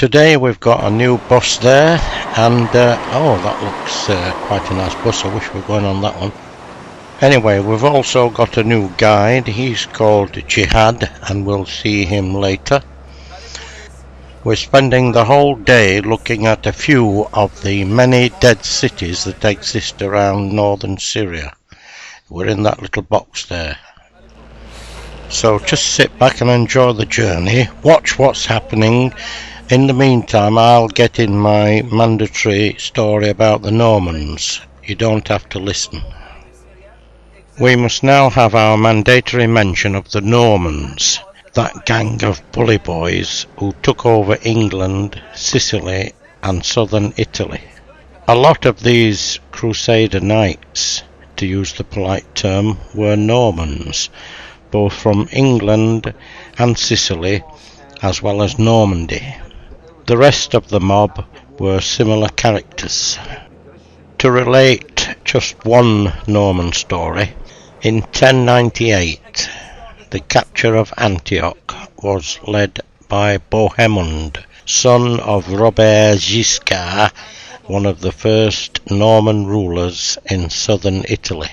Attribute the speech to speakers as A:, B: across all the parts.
A: Today we've got a new bus there, and oh, that looks quite a nice bus. I wish we were going on that one. Anyway, we've also got a new guide. He's called Jihad, and we'll see him later. We're spending the whole day looking at a few of the many dead cities that exist around northern Syria. We're in that little box there. So just sit back and enjoy the journey. Watch what's happening. In the meantime, I'll get in my mandatory story about the Normans. You don't have to listen. We must now have our mandatory mention of the Normans, that gang of bully boys who took over England, Sicily and southern Italy. A lot of these Crusader knights, to use the polite term, were Normans, both from England and Sicily, as well as Normandy. The rest of the mob were similar characters. To relate just one Norman story, in 1098, the capture of Antioch was led by Bohemond, son of Robert Guiscard, one of the first Norman rulers in southern Italy.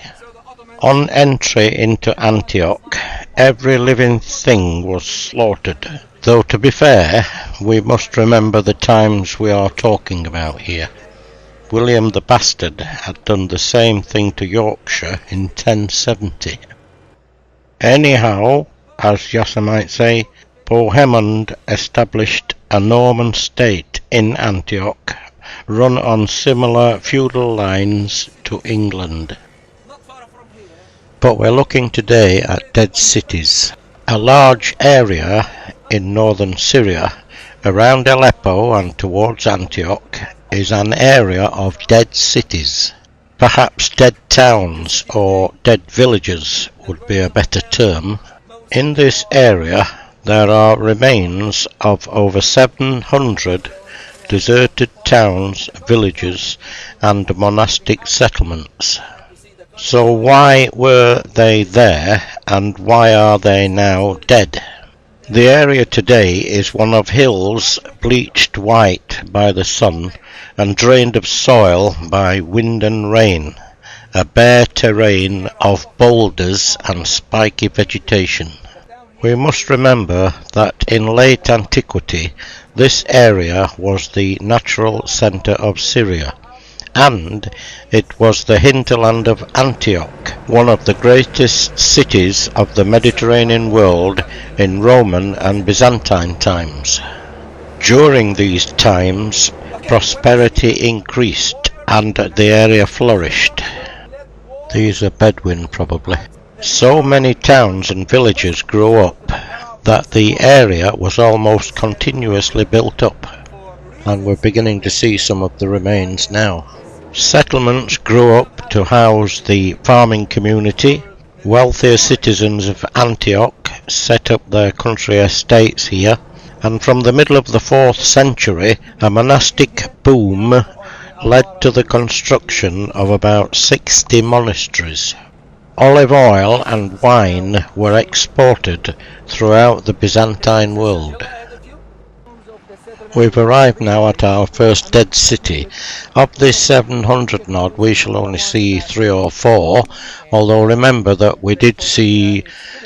A: On entry into Antioch, every living thing was slaughtered. Though to be fair, we must remember the times we are talking about here. William the Bastard had done the same thing to Yorkshire in 1070. Anyhow, as Yasser might say, Bohemond established a Norman state in Antioch, run on similar feudal lines to England. But we're looking today at dead cities. A large area in northern Syria, around Aleppo and towards Antioch, is an area of dead cities. Perhaps dead towns or dead villages would be a better term. In this area there are remains of over 700 deserted towns, villages and monastic settlements. So why were they there, and why are they now dead? The area today is one of hills bleached white by the sun and drained of soil by wind and rain, a bare terrain of boulders and spiky vegetation. We must remember that in late antiquity this area was the natural centre of Syria, and it was the hinterland of Antioch, one of the greatest cities of the Mediterranean world in Roman and Byzantine times. During these times, prosperity increased and the area flourished. These are Bedouin probably. So many towns and villages grew up that the area was almost continuously built up, and we're beginning to see some of the remains now. Settlements grew up to house the farming community. Wealthier citizens of Antioch set up their country estates here, and from the middle of the 4th century a monastic boom led to the construction of about 60 monasteries. Olive oil and wine were exported throughout the Byzantine world. We've arrived now at our first dead city. Of this 700 and odd, we shall only see 3 or 4, although remember that we did see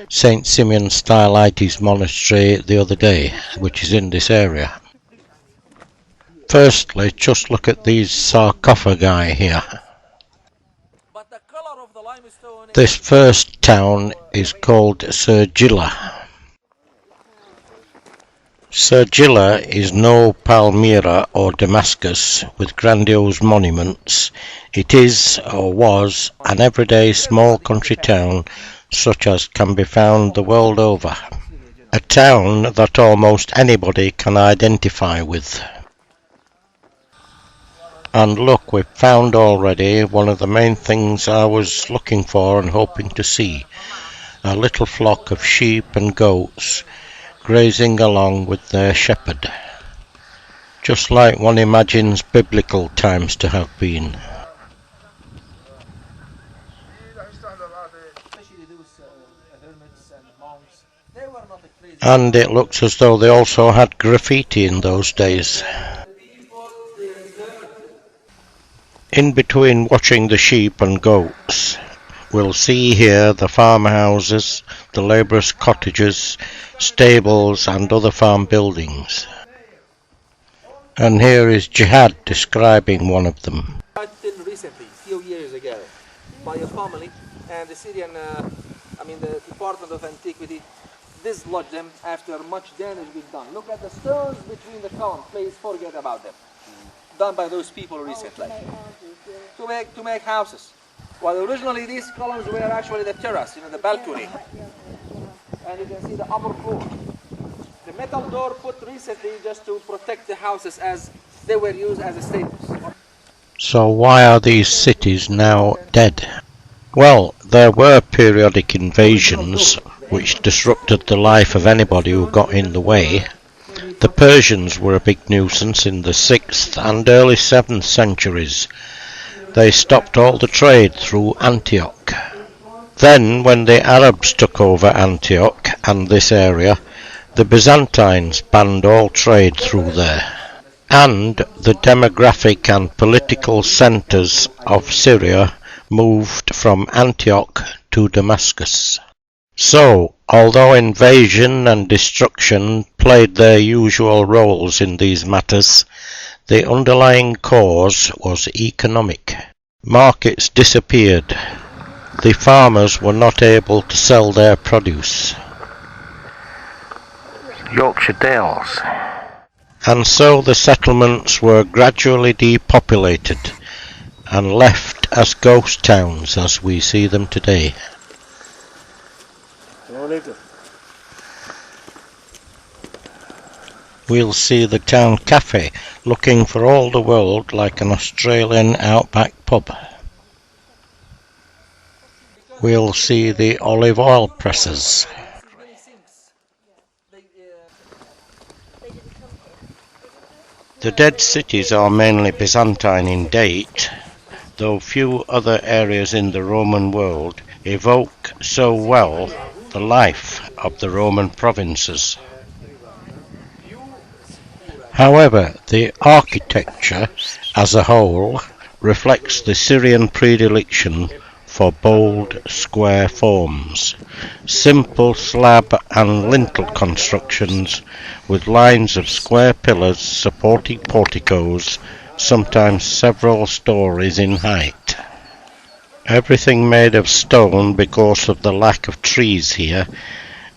A: St. Simeon Stylites Monastery the other day, which is in this area. Firstly, just look at these sarcophagi here. This first town is called Serjilla. Serjilla is no Palmyra or Damascus with grandiose monuments. It is, or was, an everyday small country town such as can be found the world over. A town that almost anybody can identify with. And look, we've found already one of the main things I was looking for and hoping to see. A little flock of sheep and goats grazing along with their shepherd, just like one imagines biblical times to have been. And it looks as though they also had graffiti in those days. In between watching the sheep and goats, we'll see here the farmhouses, the labourers' cottages, stables and other farm buildings. And here is Jihad describing one of them.
B: Until recently, few years ago, by a family, and the Syrian, the Department of Antiquity dislodged them after much damage being done. Look at the stones between the columns, please forget about them. Done by those people recently. To make houses. Well, originally these columns were actually the terrace, the balcony. And you can see the upper floor. The metal door put recently just to protect the houses as they were used as a stables.
A: So why are these cities now dead? Well, there were periodic invasions which disrupted the life of anybody who got in the way. The Persians were a big nuisance in the 6th and early 7th centuries. They stopped all the trade through Antioch. Then, when the Arabs took over Antioch and this area, the Byzantines banned all trade through there. And the demographic and political centres of Syria moved from Antioch to Damascus. So, although invasion and destruction played their usual roles in these matters, the underlying cause was economic. Markets disappeared. The farmers were not able to sell their produce. Yorkshire Dales. And so the settlements were gradually depopulated and left as ghost towns as we see them today. We'll see the town cafe looking for all the world like an Australian outback pub. We'll see the olive oil presses. The dead cities are mainly Byzantine in date, though few other areas in the Roman world evoke so well the life of the Roman provinces. However, the architecture as a whole reflects the Syrian predilection for bold, square forms, simple slab and lintel constructions with lines of square pillars supporting porticos, sometimes several stories in height. Everything made of stone because of the lack of trees here,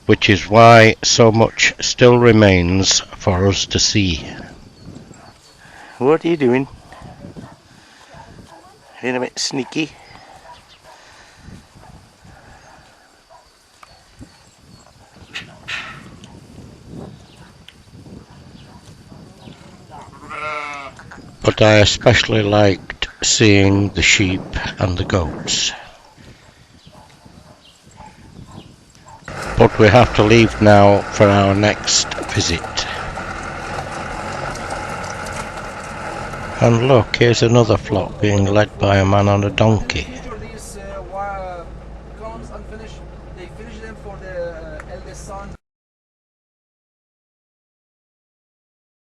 A: which is why so much still remains for us to see. What are you doing? Being a bit sneaky? But I especially liked seeing the sheep and the goats. But we have to leave now for our next visit. And look, here's another flock being led by a man on a donkey.